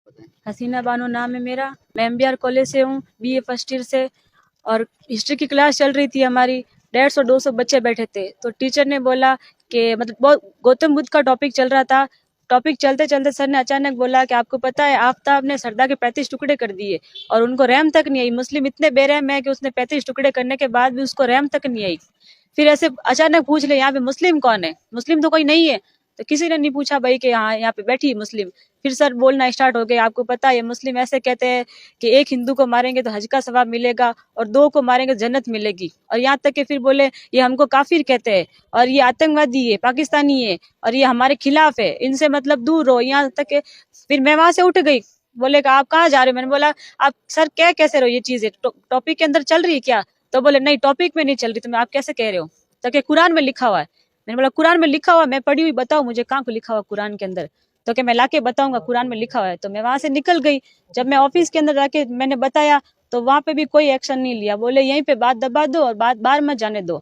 बताएं। हसीना बानो नाम है मेरा। मैं एमबीआर कॉलेज से हूँ, बीए फर्स्ट ईयर से। और हिस्ट्री की क्लास चल रही थी हमारी। 150-200 बच्चे बैठे थे। तो टीचर ने बोला कि मतलब बहुत गौतम बुद्ध का टॉपिक चल रहा था। टॉपिक चलते चलते सर ने अचानक बोला कि आपको पता है आफ्ताब ने सरदार के 35 टुकड़े कर दिए और उनको रहम तक नहीं आई। मुस्लिम इतने बेरहम है कि उसने 35 टुकड़े करने के बाद भी उसको रहम तक नहीं आई। फिर ऐसे अचानक पूछ ले यहाँ पे मुस्लिम कौन है, मुस्लिम तो कोई नहीं है। तो किसी ने नहीं पूछा भाई कि हाँ यहाँ पे बैठी मुस्लिम। फिर सर बोलना स्टार्ट हो गए, आपको पता है मुस्लिम ऐसे कहते हैं कि एक हिंदू को मारेंगे तो हज का सवाब मिलेगा और 2 को मारेंगे तो जन्नत मिलेगी। और यहाँ तक कि फिर बोले ये हमको काफिर कहते हैं और ये आतंकवादी है, पाकिस्तानी है और ये हमारे खिलाफ है, इनसे मतलब दूर रहो। यहाँ तक कि फिर मैं वहां से उठ गई। बोले आप कहाँ जा रहे हो? मैंने बोला आप सर कह कैसे रहो ये चीजें, टॉपिक के अंदर चल रही है क्या? तो बोले नहीं टॉपिक में नहीं चल रही, तो आप कैसे कह रहे हो? तो क्या कुरान में लिखा हुआ है? मैंने बोला कुरान में लिखा हुआ, मैं पढ़ी हुई बताओ मुझे कहाँ को लिखा हुआ कुरान के अंदर। तो क्या मैं लाके बताऊंगा कुरान में लिखा हुआ है। तो मैं वहां से निकल गई। जब मैं ऑफिस के अंदर जाके मैंने बताया तो वहां पे भी कोई एक्शन नहीं लिया। बोले यहीं पे बात दबा दो और बात बाहर मत जाने दो।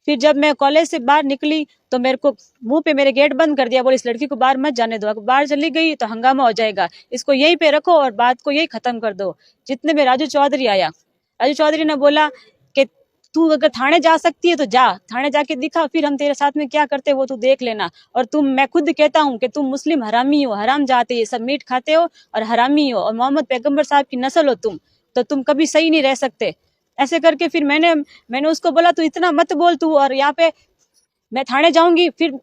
फिर जब मैं कॉलेज से बाहर निकली तो मेरे को मुंह पे मेरे गेट बंद कर दिया। बोले इस लड़की को बाहर मत जाने दो, अगर बाहर चली गई तो हंगामा हो जाएगा, इसको यहीं पे रखो और बात को यही खत्म कर दो। जितने में राजू चौधरी आया, राजू चौधरी ने बोला कि तू अगर थाने जा सकती है तो जा, थाने जाके दिखा, फिर हम तेरे साथ में क्या करते हैं वो तू देख लेना। और तुम, मैं खुद कहता हूँ कि तुम मुस्लिम हरामी हो, हराम जाते, ये सब मीट खाते हो और हरामी हो और मोहम्मद पैगंबर साहब की नस्ल हो तुम, तो तुम कभी सही नहीं रह सकते। ऐसे करके फिर मैंने उसको बोला तू इतना मत बोल तू, और यहाँ पे मैं थाने जाऊंगी, फिर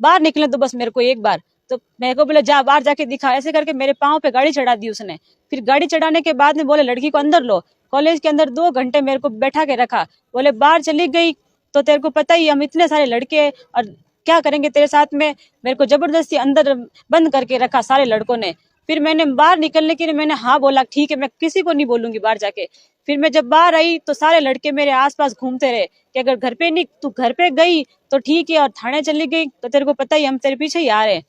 बाहर निकले तो बस मेरे को एक बार। तो मेरे को बोले जा बाहर जाके दिखा। ऐसे करके मेरे पाँव पे गाड़ी चढ़ा दी उसने। फिर गाड़ी चढ़ाने के बाद में बोले लड़की को अंदर लो। कॉलेज के अंदर 2 घंटे मेरे को बैठा के रखा। बोले बाहर चली गई तो तेरे को पता ही हम इतने सारे लड़के और क्या करेंगे तेरे साथ में। मेरे को जबरदस्ती अंदर बंद करके रखा सारे लड़कों ने। फिर मैंने बाहर निकलने के लिए मैंने हाँ बोला ठीक है मैं किसी को नहीं बोलूंगी बाहर जाके। फिर मैं जब बाहर आई तो सारे लड़के मेरे आसपास घूमते रहे कि अगर घर पे नहीं, तू घर पे गई तो ठीक है और थाने चली गई तो तेरे को पता ही हम तेरे पीछे ही आ रहे हैं।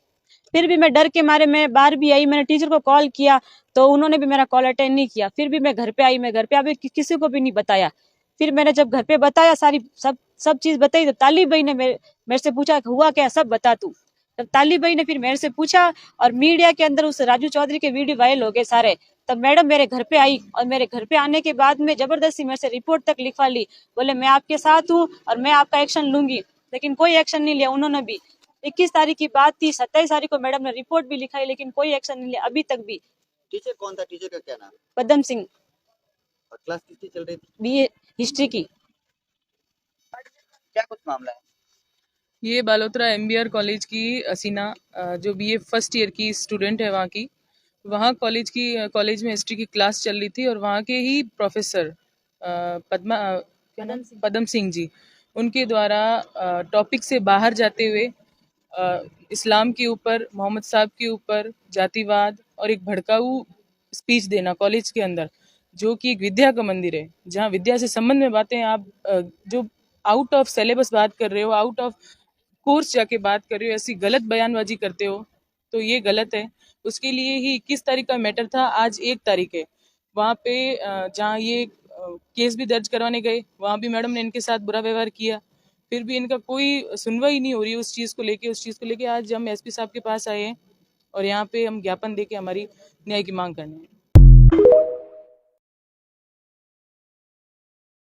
फिर भी मैं डर के मारे मैं बाहर भी आई, मैंने टीचर को कॉल किया तो उन्होंने भी मेरा कॉल अटेंड नहीं किया। फिर भी मैं घर पे आई, मैं घर पे अभी किसी को भी नहीं बताया। फिर मैंने जब घर पे बताया सारी सब सब चीज बताई तो ताली भाई ने मेरे से पूछा हुआ क्या, सब बता तू। तब ताली भाई ने फिर मेरे से पूछा और मीडिया के अंदर उस राजू चौधरी के वीडियो वायरल हो गए सारे। तब मैडम मेरे घर पे आई और मेरे घर पे आने के बाद में जबरदस्ती मेरे से रिपोर्ट तक लिखवा ली। बोले मैं आपके साथ हूँ और मैं आपका एक्शन लूंगी, लेकिन कोई एक्शन नहीं लिया उन्होंने भी। 21 तारीख की बात थी, 27 तारीख को मैडम ने रिपोर्ट भी लिखाई लेकिन कोई एक्शन नहीं लिया अभी तक भी। टीचर कौन था? टीचर का क्या नाम? पदम सिंह, और क्लास किसकी चल रही थी? बीए हिस्ट्री की। क्या कुछ मामला है? ये बालोतरा एमबीआर कॉलेज की हसीना, जो बीए फर्स्ट ईयर की स्टूडेंट है वहाँ की। वहाँ कॉलेज में हिस्ट्री की क्लास चल रही थी और वहाँ के ही प्रोफेसर पदम सिंह जी, उनके द्वारा टॉपिक से बाहर जाते हुए इस्लाम के ऊपर, मोहम्मद साहब के ऊपर, जातिवाद और एक भड़काऊ स्पीच देना कॉलेज के अंदर, जो कि एक विद्या का मंदिर है जहाँ विद्या से संबंध में बातें आप जो आउट ऑफ सिलेबस बात कर रहे हो, आउट ऑफ कोर्स जाके बात कर रहे हो, ऐसी गलत बयानबाजी करते हो तो ये गलत है। उसके लिए ही 21 तारीख का मैटर था, आज 1 तारीख है। वहाँ पे जहाँ ये केस भी दर्ज करवाने गए वहाँ भी मैडम ने इनके साथ बुरा व्यवहार किया, फिर भी इनका कोई सुनवाई नहीं हो रही उस चीज़ को लेके आज हम एसपी साहब के पास आए हैं और यहाँ पे हम ज्ञापन देके हमारी न्याय की मांग करने हैं।